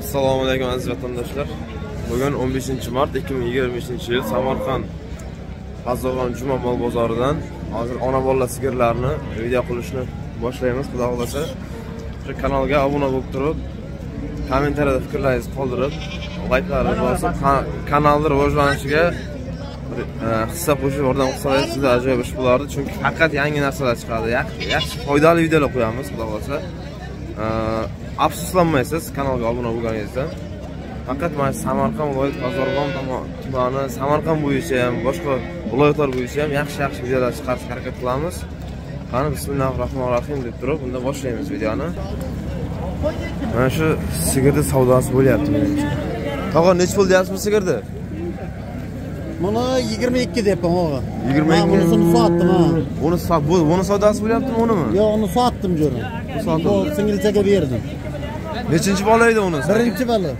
Assalomu alaykum aziz vatandoshlar. Bugun 15-mart 2023-yil Samarqand Pazog'on Juma mol bozoridan hozir ona bola sigirlarni video qilishni boshlaymiz. Xudo xolasa, shu kanalga obuna bo'lib turib, kommentariyada fikrlaringizni qoldirib, like'larni bosib, kanalni rivojlanishiga hissa qo'shib yordam qilsangiz juda ajoyib ish bo'lardi. Chunki faqat yangi narsalar chiqadi. Yaxshi foydali videolar qo'yamiz, xudo xolasa. Afsuslanmaysiz kanalga obuna bo'lganingizda. Faqat mana Samarqand viloyat Pazog'on tumani, Samarqand bo'yicha ham, boshqa viloyatlar bo'yicha ham yaxshi videolar chiqarishga harakat qilamiz. Qani bismillahirrohmanirrohim deb turib, unda boshlaymiz videoni. Mana shu sigirni savdosi bo'lyapti menimcha. Tog'a nech pul deyapsiz bu sigirni? Mana 22 deyapman, o'g'il. 22. Bunisini sotdim, ha. Buni savdosi bo'lyaptimi, unimi? Yo'q, uni sotdim jo'ra. Bu singilchaga berdim. Nechinchi bola edi uni? Birinchi bola.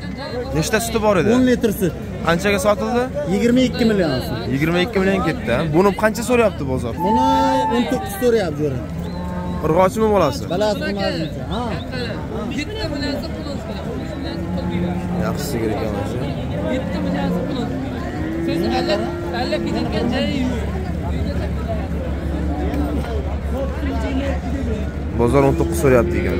Nechta suti bor edi? 10 litr sut. Qanchaga sotildi? 22 million so'm. 22 million ketdi. Buni qancha so'rayapti bozor? Buni 19 so'rayapti jo'ra. Urg'ochimi bolasi? Balasi bunaqancha. Ha. Bitta bilan pulus bilan. Yaxshi sigir ekan o'sha. Bitta bilan pulus. Siz alla ketgan joyi yo'q. Bozor 19 so'rayapti ekan.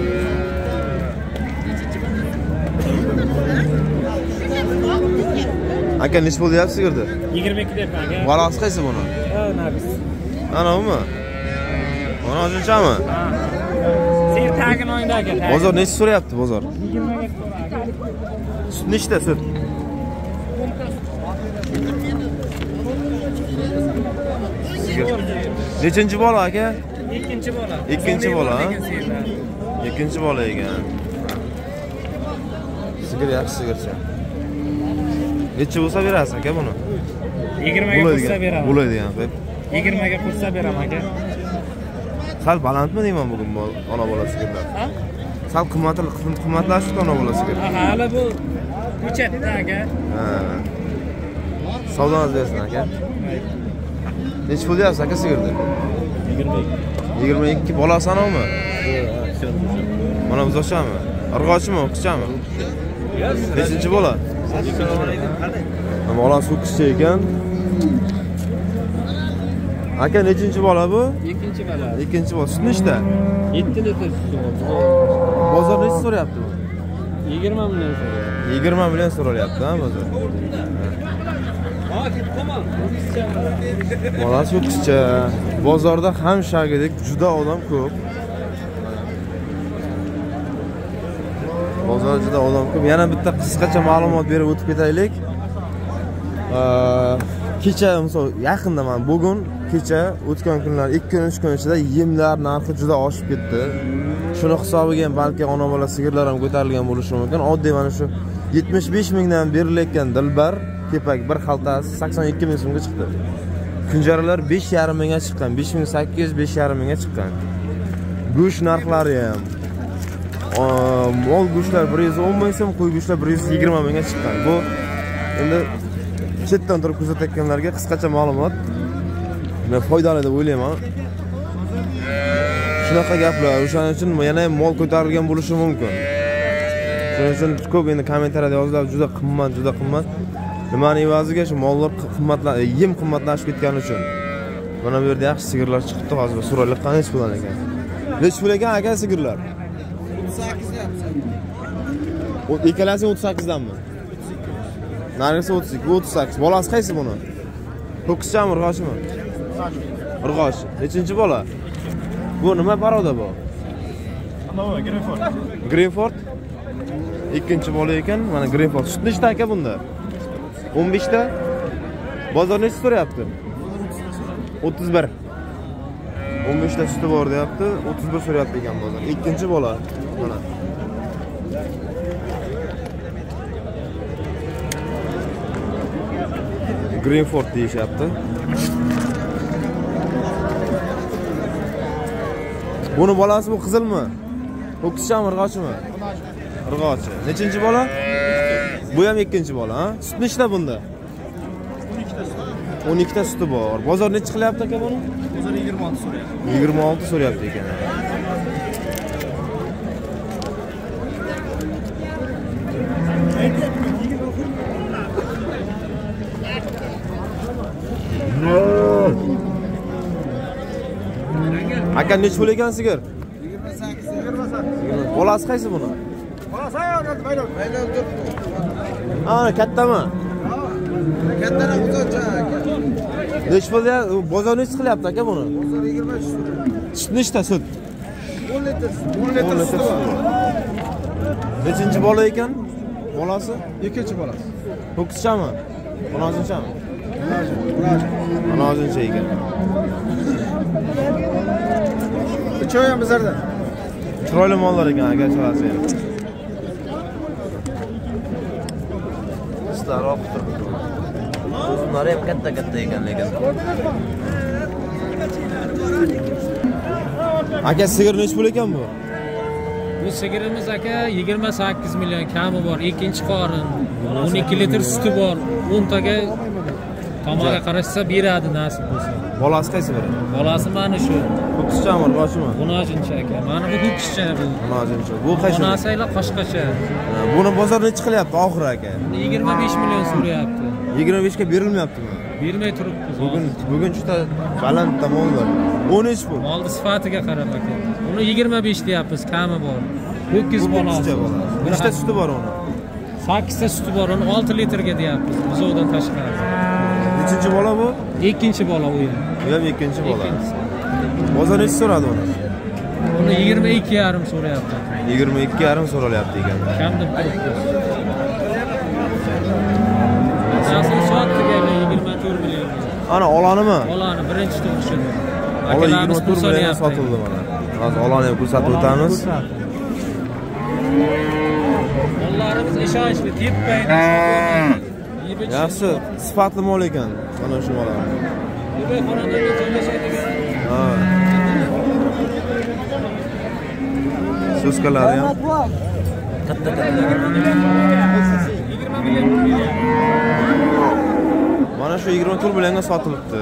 Aka nech pul deyapsiz sigirni? 22 deyapman aka. Bolasi qaysi buni? Nabis. Ana umi? Mana shunchami? Ha. Sigir tagini o'yinda aka. Bozor necha so'rayapti bozor? 20 ga so'ra. Sut nechta sut? Nechinchi bola aka? Ikkinchi bola. Ikkinchi bola, ha? Ikkinchi bola ekan. Sigir yaxshi sigircha. Necha bo'lsa berasiz aka buni? 20 ga qursa beraman. Bo'ladigan, deb. 20 ga qursa beraman aka. Sal balandmi deyman bugun ona bola sigirlar? Ha? Sal qimmatlashdi ona bola sigirlar. Ha, hali bu uchatda aka. Ha. Savdoningiz bersin aka. Necha pul deyapsiz aka sigirni? 22 bolasi anavmi? Mana bu zo'shami? Urg'ochimi, o'qishami? Nechinchi bola? Bolasi o'qishchi ekan. Aka nechinchi bola bu? Ikkinchi bola. Ikkinchi bola. Sut nechta? 7 litr sut. Bozor necha so'rayapti bu? 20 million so'rayapti. 20 million so'ralyapti, ha, bozor. Bolasi o'qishchi. Bozorda ham shagidek juda odam ko'p. Bozorda juda odam ko'p. Yana bitta qisqacha ma'lumot berib o'tib ketaylik. Kecha misol yaqinda men bugun kecha o'tgan kunlar 2 kun 3 kun ichida yemlar narxi juda oshib ketdi. Shuni hisobiga ham balki ona bola sigirlar ham ko'tarilgan bo'lishi mumkin. Oddiy mana shu 75 mingdan berilayotgan dilbar kepak bir xaltasi 82 ming so'mga chiqdi. Kunjaralar 5,5 mingga chiqqan, 5800, 5,5 mingga chiqqan. Go'sht narxlari ham mol go'shtlar 110 ming so'm, qo'y go'shtlar 120 mingga chiqqan. Bu endi chetdan turib kuzatayotganlarga qisqacha ma'lumot. Men foydali deb o'ylayman. Shunaqa gaplar, o'shaning uchun yana ham mol ko'tarilgan bo'lishi mumkin. Shuning uchun ko'p endi kommentariyada yoziladi, juda qimmat. Nimaning evaziga shu mollar yem qimmatlashib ketgani uchun. Mana bu yerda yaxshi sigirlar chiqibdi, hozir so'raylik qancha pul ekan. Nech pul ekan aka sigirlar? 38 deyapsan. Ikkalasi 38 danmi? Nargisi 32, 38. Bolasi qaysi buni? To'qqizchami, urg'ochimi? Urg'och. Nechinchi bola? Bu nima paroda bu? Greenford. Greenford. Ikkinchi bola ekan, mana Greenford. Sut nechta aka bunda? 15 ta. Bozor necha so'rayapti? 31. 15 ta suti bor deyapti, 31 so'rayapti ekan bozor. Ikkinchi bola. Mana. Greenford deyishyapti. Buni bolasi bu qizilmi? To'qqizchami, urg'ochimi? Urg'ochi. Nechinchi bola? Bu ham ikkinchi bola, ha? Sut nechta bunda? 12 ta suti bor. Bozor necha qilyapti aka buni? Bozor 26 so'rayapti. 26 so'rayapti ekan. Aka necha pul ekan sigir? 28. Bolasi qaysi buni? Bolasi maydon turibdi. Ana kattami? Kattaroq uzuncha aka. Necha pul ya? Bozor necha qilyapti aka buni? Bozor 25 so'm. Sut nechta sut? 10 litr. 10 litr suti bor. Nechinchi bola ekan? Bolasi? Ikkinchi bolasi. Ho'kizchami? Onozunchami? Murojaat. Onozuncha ekan. Uchoy ham bizlarda. Chiroyli mollar ekan aka, chalasi ham. Ishlari oqib turibdi. O'zlari ham katta ekan lekin. Aka sigir necha pul ekan bu? Bu sigirimiz aka 28 million kami bor. Ikkinchi qorin. 12 litr suti bor. 10 taga tomoga qarashsa beradi nasib bo'lsa. Bolasi qaysi biri? Bolasi mana shu. Ho'kizchami, urg'ochimi? Bunojincha aka. Mana bu ho'kizcha bu. Onozuncha. Bu qaysi? Onasi ayla qoshqacha. Buni bozor necha qilyapti oxiri aka? 25 million so'rayapti. 25 ga berilmayaptimi? Bermay turibdi. Bugun juda baland tomonlar. 13 pul. Molni sifatiga qarab aka. Uni 25 deyapmiz, kami bor. Ho'kiz bolasi. Nechta suti bor uni? 8 ta suti bor, uni 6 litrga deyapmiz. Buzovdan tashqari. Nechinchi bola bu? Ikkinchi bola u ham. Bu ham ikkinchi bola. Bozor necha so'radi uni? Uni 22,5 so'rayapti. 22,5 so'ralyapti ekan. Kam deb turibdi. Asosan soatga 24 million. Ana olanimi? Olani birinchi tug'ishidi. Ola 24 million sotildi mana. Hozir olani ham ko'rsatib o'tamiz. Mollarimiz ishonchli, tepmaydi. Yaxshi, sifatli mol ekan. Mana shu mollar. Bunday xonadonda joylashadigan. Ha. Suskalari ham katta. Mana shu 24 millionga sotilibdi.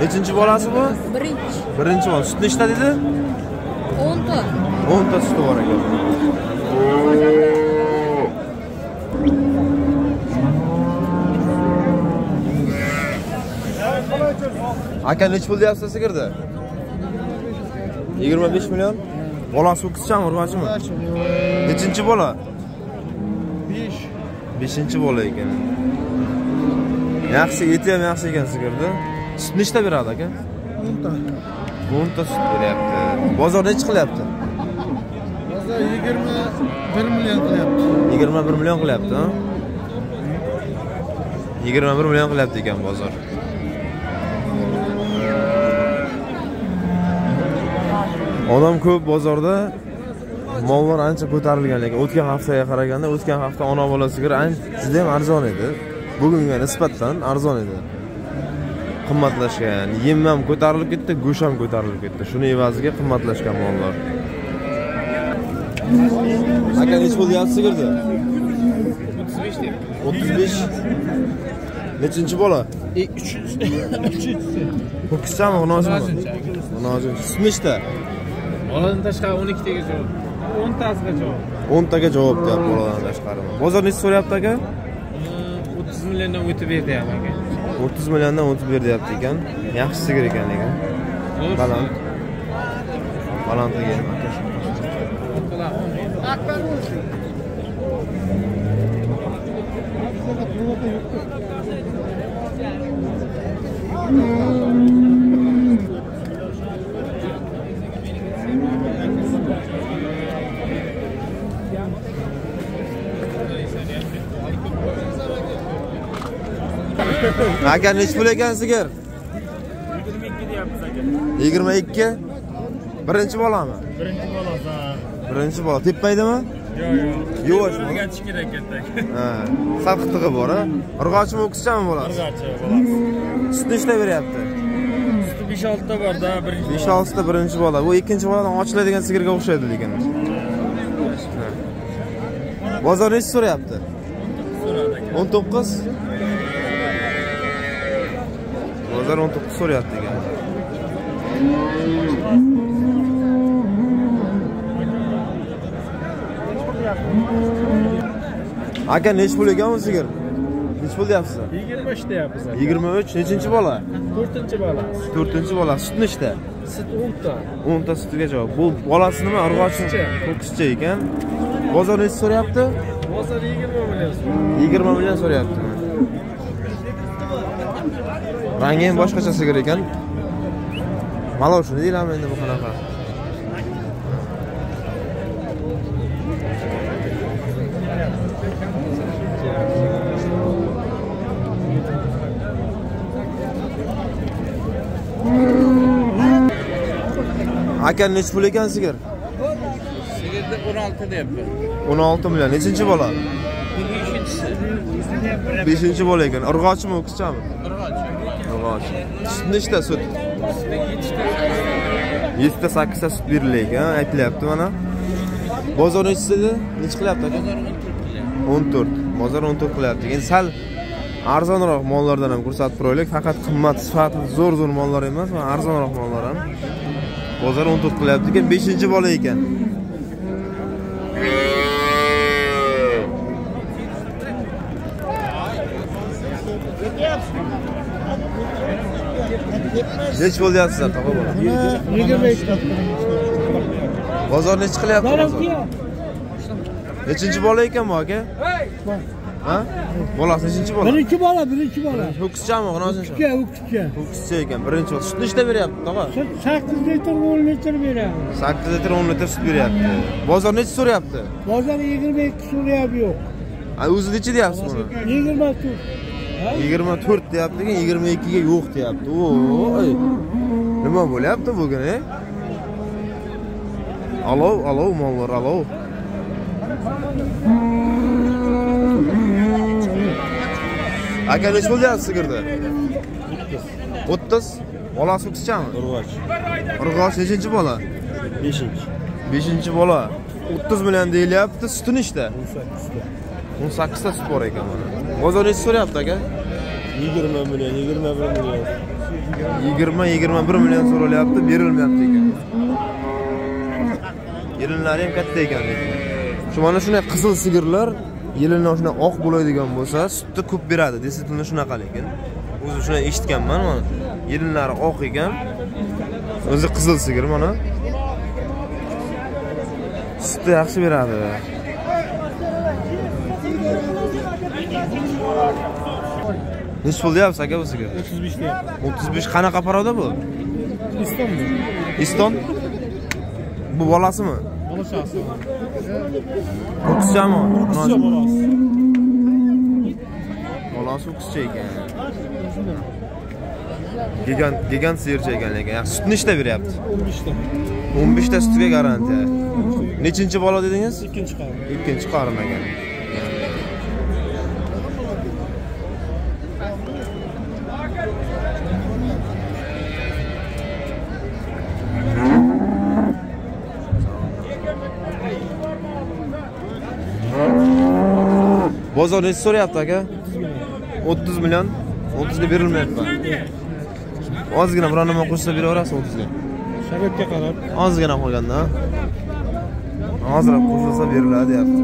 Nechinchi bolasi bu? Birinchi bola. Sut nechta dedi? 10 ta. 10 ta suti bor ekan. Aka necha pul deyapsiz sigirda? 25 million. Bolasi ho'kizchami, urg'ochimi? Nechinchi bola? 5. 5-chi bola ekan. Yaxshi, eti ham yaxshi ekan sigirda. Sut nechta beradi aka? 10 ta. 10 ta sut beryapti. Bozor necha qilyapti? Bozor 21 million qilyapti. 21 million qilyapti, ha? 21 million qilyapti ekan bozor. Odam ko'p bozorda, mollar ancha ko'tarilgan lekin o'tgan haftaga qaraganda o'tgan hafta ona bola sigir juda ham arzon edi. Bugunga nisbatan arzon edi. Qimmatlashgan, yem ham ko'tarilib ketdi, go'sht ham ko'tarilib ketdi. Shuni evaziga qimmatlashgan mollar. Aka necha pul deyapsiz sigirda? 35 deb. 35. Nechinchi bola? 3. Ho'kizchami, onozimi? Onozim. Sut nechta? Boladan tashqari 12 taga javob. 10 tasiga javob. 10 taga javob deyapti boladan tashqari. Bozor necha so'rayapti aka? 30 milliondan o'tib berdi ham aka. 30 milliondan o'tib ber deyapti ekan. Yaxshi sigir ekan lekin. Baland. Balandligi ham aka. Aka necha pul ekan sigir? 22 deyapmiz aka. 22. Birinchi bolami? Birinchi bolasi. Birinchi bola tepmaydimi? Yo'q. Yo'qmi? O'rgatish kerak katta. Ha, sal qitig'i bor, ha. Urg'ochimi, ho'kizchami bo'ladi? Urg'ochi bolasi. Sut nechta beryapti? Suti 5-6 ta bor-da, birinchi. 5-6 ta birinchi bola. Bu ikkinchi boladan ochiladigan sigirga o'xshaydi lekin. Bozor necha so'rayapti? 19. Bozor 19 so'rayapti ekan. Aka necha pul ekan bu sigir? Nech pul deyapsiz? 23 deyapmiz. 23. Nechinchi bola? 4-bola. 4-bola. Sut nechta? Sut 10 ta. 10 ta sutiga javob. Bu bolasi nima? Urg'ochchi. Ko'kischa ekan. Bozor necha so'rayapti? Bozor 20 million. 20 million so'rayapti. Rangi ham boshqacha sigir ekan. Maloshini deylarmi endi bu qanaqa? Aka nech pul ekan sigir? Sigirda 16 deyapman. 16 million. Nechinchi bola? 5-chi bola ekan. Urg'ochmi, o'qizchami? Urg'och. Sut nechta sut? 7 ta 8 ta sut berilayotgan, aytilyapti mana. Bozor nechida? Nech qilyapti aka? 14. Bozor 14 qilyapti. Endi sal arzonroq mollardan ham ko'rsatib qo'yaylik. Faqat qimmat, sifatli, zo'r mollar emas, mana arzonroq mollar ham. Bozor 14 qilyapti ekan, 5-chi bola ekan. Nech bo'lyapsizlar, tog'a bola? 25 ta. Bozor nech qilyapti? Nechinchi bola ekan bu aka? Ha? Bolasi nechinchi bola? Birinchi bola. Ho'kizchami, g'anozchi? O'qitcha. Ho'kizcha ekan, birinchi bola. Sut nechta beryapti, tog'a? 8 litr, 10 litr beradi. 8 litr, 10 litr sut beryapti. Bozor necha so'rayapti? Bozor 22 so'rayapti yo'q. O'zi necha deyapsiz buni? 24. 24 deyapti ekan, 22 ga yo'q deyapti. Voy. Nima bo'lyapti bugun, Alov, mollar, alov. Aka nech bo'lyapti sigirda? 30. Bolasi o'qizchami? Urg'och nechinchi bola? 5-chi bola. 30 million deyilyapti. Suti nechta? 18 ta sut bor ekan mana. Bozor necha so'rayapti aka? 20 million, 21 million. 20-21 million so'ralyapti, berilmayapti ekan. Yelinlari ham katta ekan lekin. Shu mana shunday qizil sigirlar yilini shunday oq bo'ladigan bo'lsa, sutni ko'p beradi. Desitilni shunaqa lekin. O'zi shunday eshitganman mana. Yelinlari oq ekan. O'zi qizil sigir mana. Sutni yaxshi beradi. Nech pul deyapsiz aka bu sigir? 35 ta. 35 qanaqa paroda bu? Iston? Bu bolasimi? Bolasi. O'qizchami? O'qizcha bolasi. Bolasi o'qizcha ekan. Gigant sigircha ekan lekin. Sut nechta beryapti? 15 ta. 15 ta sutiga garantiya. Nechinchi bola dedingiz? Ikkinchi qarim. Ikkinchi qarim ekan. Bozor necha so'rayapti aka? 30 million. 30 ga berilmayapti. Ozgina biror nima qo'shsa beraverasiz 30 ga. Sharoitga qarab. Ozgina qo'yganda. Hozir qo'shilsa beriladi deyapti.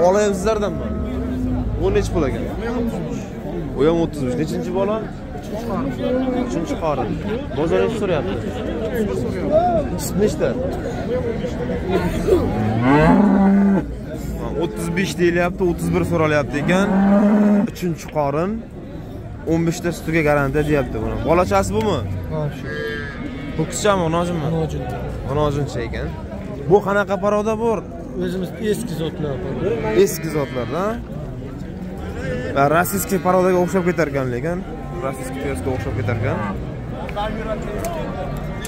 Olayim sizlardanmi? Bu necha pul ekan? Bu ham 33. Nechinchi bola? 3-chi qorin. Bozor necha so'rayapti? Sut nechta? 35 deyilyapti, 31 so'ralyapti ekan. 3-chi qorin. 15 ta sutiga garantiya deyapti buni. Bolachasi bumi? Ha, shu. Ho'kizchami, nojinmi? Nojincha ekan. Bu qanaqa paroda bor? O'zimiz eski zotlar. Eski zotlarda. Va rossiyskiy parodaga o'xshab ketar ekan lekin. Rossiyskiy tuyasga o'xshab ketar ekan.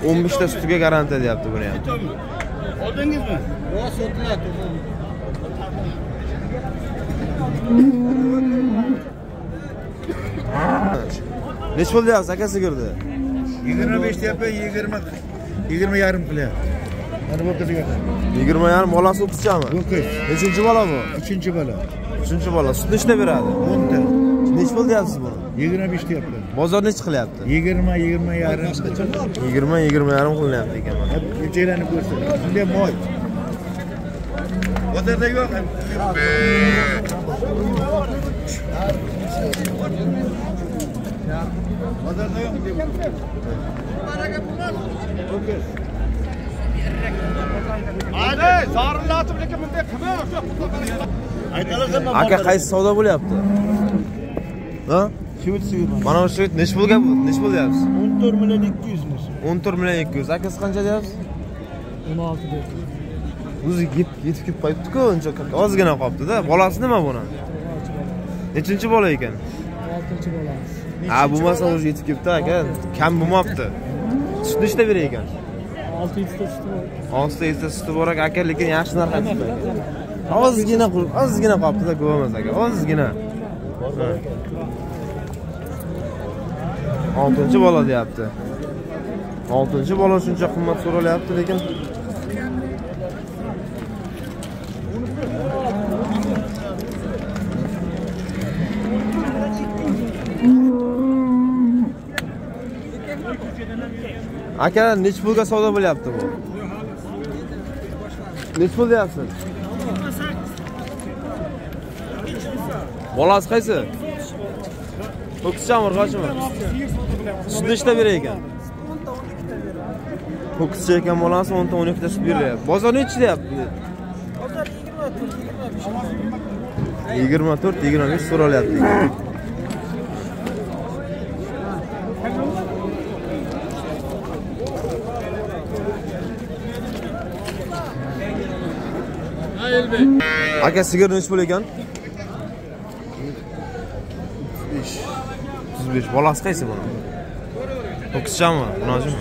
15 ta sutiga garantiya deyapti buni ham. Oldingizmi? Yo'q, sotlar. Nech pul deyapsiz aka sigirdi? 25 deyapman, 20 yarim qilyapti. Mana bu qiziga. 20 yarim bolasi o'qizchami? O'qiz. Nechinchi bola bu? 3-chi bola. 3-chi bola. Sut nechta beradi? 10 ta. Nech pul deyapsiz buni? 25 deyapman. Bozor nech qilyapti? 20 yarim. 20 yarim qilyapti ekan mana. Chegarani ko'rsin. Bunday moy. Bozorda yo'q. Bozorda yo'q. Hadi, zarlatib lekin bunday qilma. Aytalarsan, aka qaysi savdo bo'lyapti? Ha? Mana shu nech pulga nech pul deyapsiz? 14 million 200 ming. 14 million 200. Akasi qancha deyapsiz? 16 deb. O'zi yetib kelib qo'yibdi-ku, uncha ozgina qolibdi-da. Bolasi nima buni? Nechinchi bola ekan? 6-bolamiz. Ha, bo'lmasa o'zi yetib kelibdi aka. Kam bo'lmabdi. Sut nechta berar ekan? 6-7 ta suti bor. 6-7 suti bor aka, lekin yaxshi narx aytdi. Ozgina qolibdi-da, ko'p emas aka. Ozgina. 6-bola deyapti. 6-bola shuncha qimmat so'ralyapti, lekin aka nech pulga savdo bo'lyapti bu? Nech pul deyapsiz? Bolasi qaysi? Ho'kizchami, urg'ochimi? Sut nechta berar ekan? Ho'kizcha ekan bolasi 10-12 ta sut beryapti. Bozor nechi deyapti? Bozor 24-25 so'ralyapti. Aka sigir nech pul ekan? 35. Bolasi qaysi buni? Ho'kizchami? Bunojimi?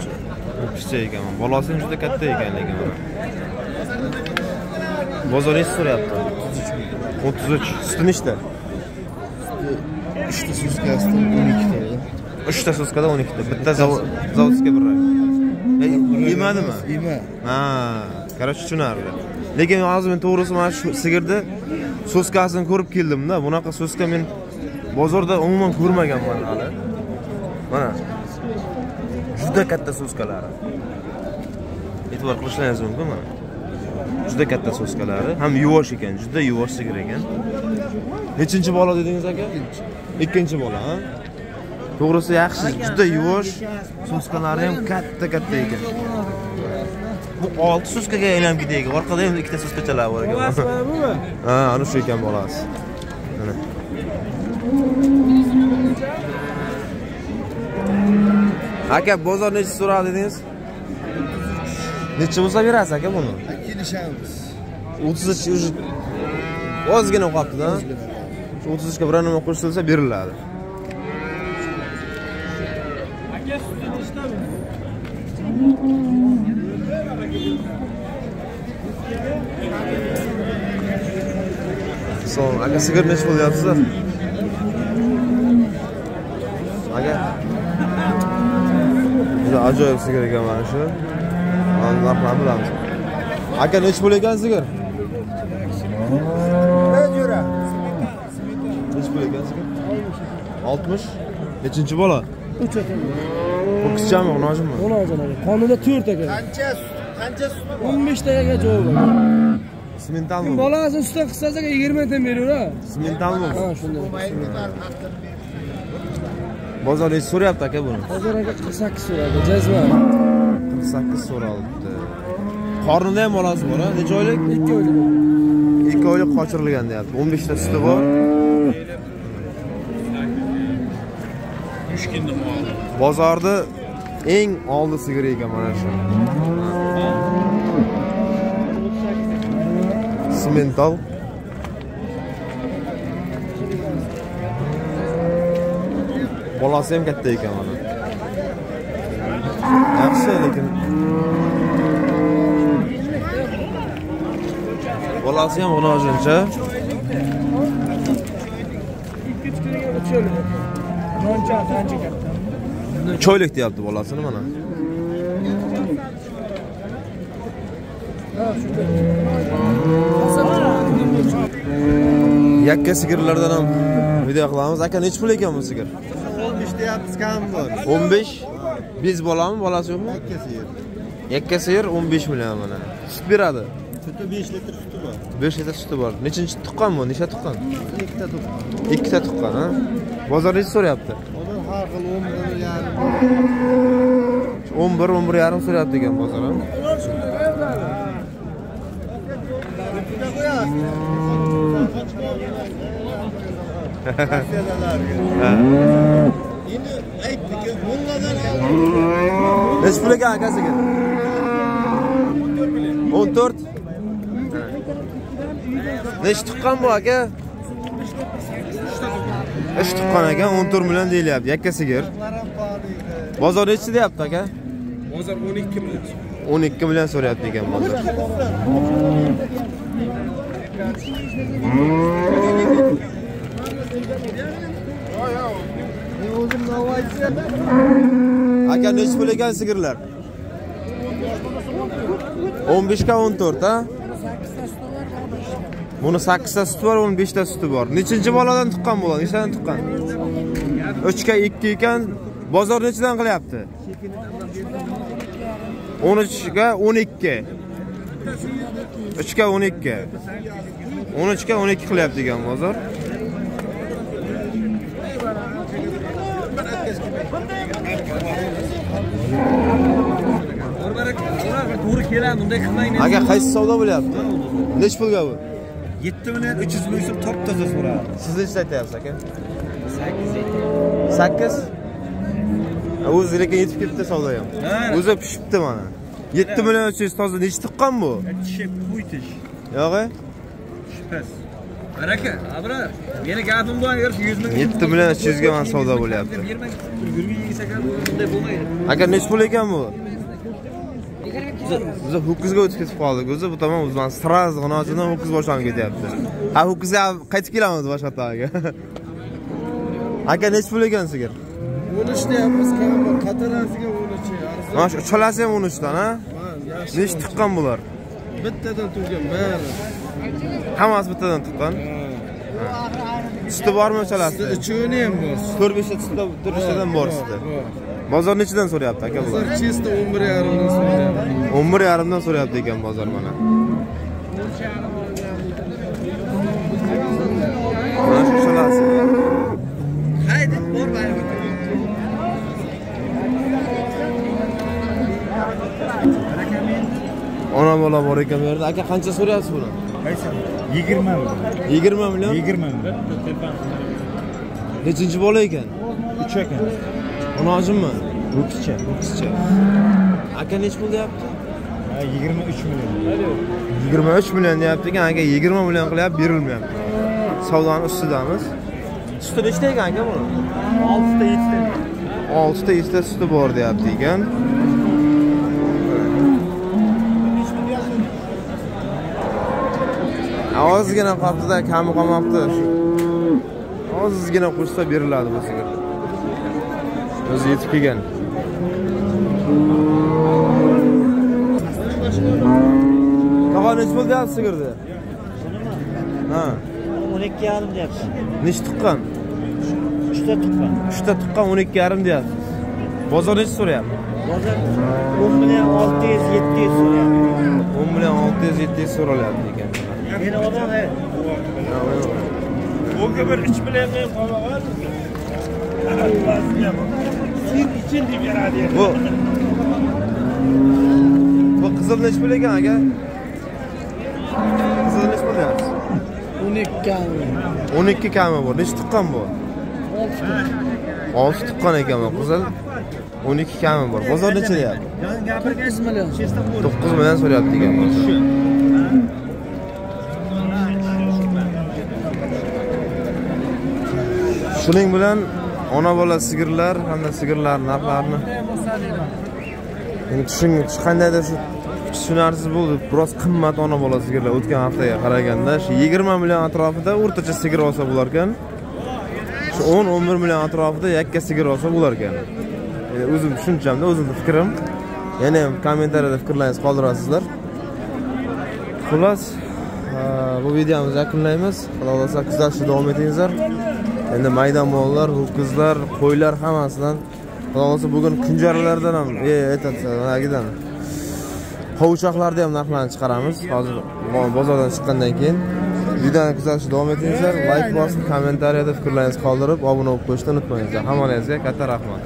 Ho'kizcha ekan. Bolasi ham juda katta ekan lekin. Bozor nech so'rayapti? 33. Suti nechta? 3 ta suskasida 12 ta. 3 ta suskada 12 ta. Bitta zavodga bir ray. Yemadimi? Yema. Ha, qaror tushunarli. Lekin hozir men to'g'risi mana shu sigirni soskasini ko'rib keldim-da. Bunaqa soska men bozorda umuman ko'rmaganman hali. Mana. Juda katta soskalari. E'tibor qilishingiz mumkin mana. Juda katta soskalari, ham yuvosh ekan, juda yuvosh sigir ekan. Nechinchi bola dedingiz aka? Ikkinchi bola, ha? To'g'risi yaxshi, juda yuvosh, soskalari ham katta ekan. Bu 6 suskaga aylanib ketaylik. Orqada ham 2 ta suskachalar bor ekan. Ha, ana shu ekan bolasi. Mana. Aka, bozor necha so'radi dedingiz? Necha bo'lsa berasiz aka buni? Kelishamiz. 33 уже ozgina qolibdi-da. 33 ga biror nima qo'shilsa beriladi. Aka suti nechtami? Son, aka sigir nech bo'lyapsizlar? Aka. Juda ajoyib sigir ekan mana shu. Narxlarni bilamiz. Aka nech pul ekan sigir? Jura. Nech pul ekan sigir? 60. Nechinchi bola? 3 ekan. Ho'kizchami, unojimi? Unojimi. Qonunda 4 ekan. Qancha sut? 15 taga javob bor. Simentalmi? Bolasini ustidan qissaga 20 ta beraver. Simentalmi? Ha, shunday. Bozor nech so'rayapti aka buni? Bozor aka 48 so'radi, jazma. 48 so'ralibdi. Qornida ham bolasi bor, necha oylik? 2 oylik. 2 oylik qochirilgan deyapti. 15 ta suti bor. Bozorda eng oldi sigir ekan mana shu. Simental. Bolasi ham katta ekan mana. Yaxshi, lekin bolasi ham g'unojincha. 2-3 kunga noncha qancha katta. Choylik deyapti bolasini mana. Yakka sigirlardan ham video qilamiz. Aka nech pul ekan bu sigir? 15 deyapmiz, kam bor. 15. Biz bolami, bolasi yo'qmi? Yakka sigir. Yakka sigir 15 million mana. Sut beradi. Sütü 5 litre sütü var. 5 litr suti bor. Nechinchi tuqqan bu? Necha tuqqan? 2'te tut. Ikkita tuqqan, ha? Bozor necha so'rayapti? Onun har xil 11 yarim. 11 yarim so'rayapti ekan bozor, ha? Endi aytdiki, mulladan Necha pul ekan akasiga? 14. Necha tuqqan bu aka? 3 tuqqan ekan, 14 million deyilyapti yakkasiga. Bozor necha deyapti aka? Bozor 12 million. 12 million so'rayapti ekan bozor. Aka necha pul ekan sigirlar? 15 ga 14, ha? Buni 8 ta suti bor, 15 ta suti bor. Nechinchi boladan tuqqan bo'ladi? Nechadan tuqqan? 3 ga 2 ekan. Bozor nechadan qilyapti? 13 ga 12. 3 ga 12. 13 ga 12 qilyapti ekan bozor. To'g'ri keladi, bunday qilmayman. Aka qaysi savdo bo'lyapti? Nech pulga bu? 7 million 300 ming so'm top toza so'radi. Siz nechta aytyapsiz aka? 8. O'zi lekin yetib ketdi savdo ham. O'zi pishibdi mana. 7 million 300 toza nechi tuqqan bu? Tishib qo'ytish. Yo'q-a? Shubhas. Baraka, abra. Meni gapim bilan yurish 100 ming. 7 million 300 ga mana savdo bo'lyapti. Yurgin yegsak ham bunday bo'lmaydi. Aka nech pul ekan bu? Biz ho'kizga o'tib ketib qoldik. O'zi bu tomon o'zman sraz g'inochidan ho'kiz boshlanib ketyapti. Ha, ho'kizga qaytib kelamiz boshqa aka. Aka nech pul ekan sigir? 13 deyapmiz, kammi? Qatarasiga 13. Mana shu uchalasi ham 13 dan, ha? Nech tuqqan bular? Bittadan turgan bari. Hammasi bittadan tuqqan. Suti bormi uchalasi? Uchuni ham bor. 4-5 ta 4-5 tadan bor suti. Bozor nechidan so'rayapti aka bular? Bozor chista 11,5 dan so'rayapti. 11,5 dan so'rayapti ekan bozor mana. Mana shu uchalasi. Haydi, bor bari. Ona bola bor ekan bu yerda. Aka qancha so'rayapsiz buni? Qaysi? 20 million. 20 million? 20 million. Nechinchi bola ekan? 3 ekan. Onojimmi? Ho'kizcha. Ho'kizcha. Aka nech pul deyapti? 23 million. 23 million deyapti ekan, aka 20 million qilyapti, berilmayapti. Savdoni ustidamiz. Suti nechta ekan aka buni? 6 ta 7 ta. 6 ta 7 ta suti bor deyapti ekan. Ozgina qolibdi-da, kami qolmoqda. Ozgina qo'shsa beriladi bu sigir. O'zi yetib kelgan. Qog'on nech pul deyapsiz sigirni? Ha. 12,5 deyapti. Nech tuqqan? 3 ta tuqqan. 3 ta tuqqan 12,5 deyapti. Bozor nech so'rayapti? Bozor 10 million 600 700 so'rayapti. 10 million 600 700 so'ralyapti ekan. Meni odam O'ga bir 3 million qolgan. Sen için deb beradi. Bu qizil nech pul ekan aka? Qizil nech pul deyapsiz? 12 kami. 12 kami bor. Nech tuqqan bu? 6 tuqqan ekan bu qizil. 12 kami bor. Bozor necha deyapti? 9 million. 9 million so'rayapti ekan bozor. Shuning bilan ona bola sigirlar hamda sigirlar narxlarini qandaydir shu tushunarsiz bo'ldi. Biroz qimmat ona bola sigirlar o'tgan haftaga qaraganda shu 20 million atrofida o'rtacha sigir olsa bo'lar ekan. Shu 10-11 million atrofida yakka sigir olsa bo'lar ekan. O'zim tushunchamda, o'zimning fikrim. Yana ham kommentariyada fikrlaringizni qoldirasizlar. Xullas, bu videomizni yakunlaymiz. Xudo xolasa kuzatishda davom etingizlar. Endi maydon mollar, ho'kizlar, qo'ylar hammasidan xudo xolasa bugun kunjaralardan ham aytadi, nagidan. Qovuchoqlarni ham narxlarini chiqaramiz. Hozir bozordan chiqqandan keyin videoni kuzatishda davom etingizlar. Like bosib, kommentariyada fikrlaringizni qoldirib, obuna bo'lib qo'yishni unutmangizlar. Hammangizga katta rahmat.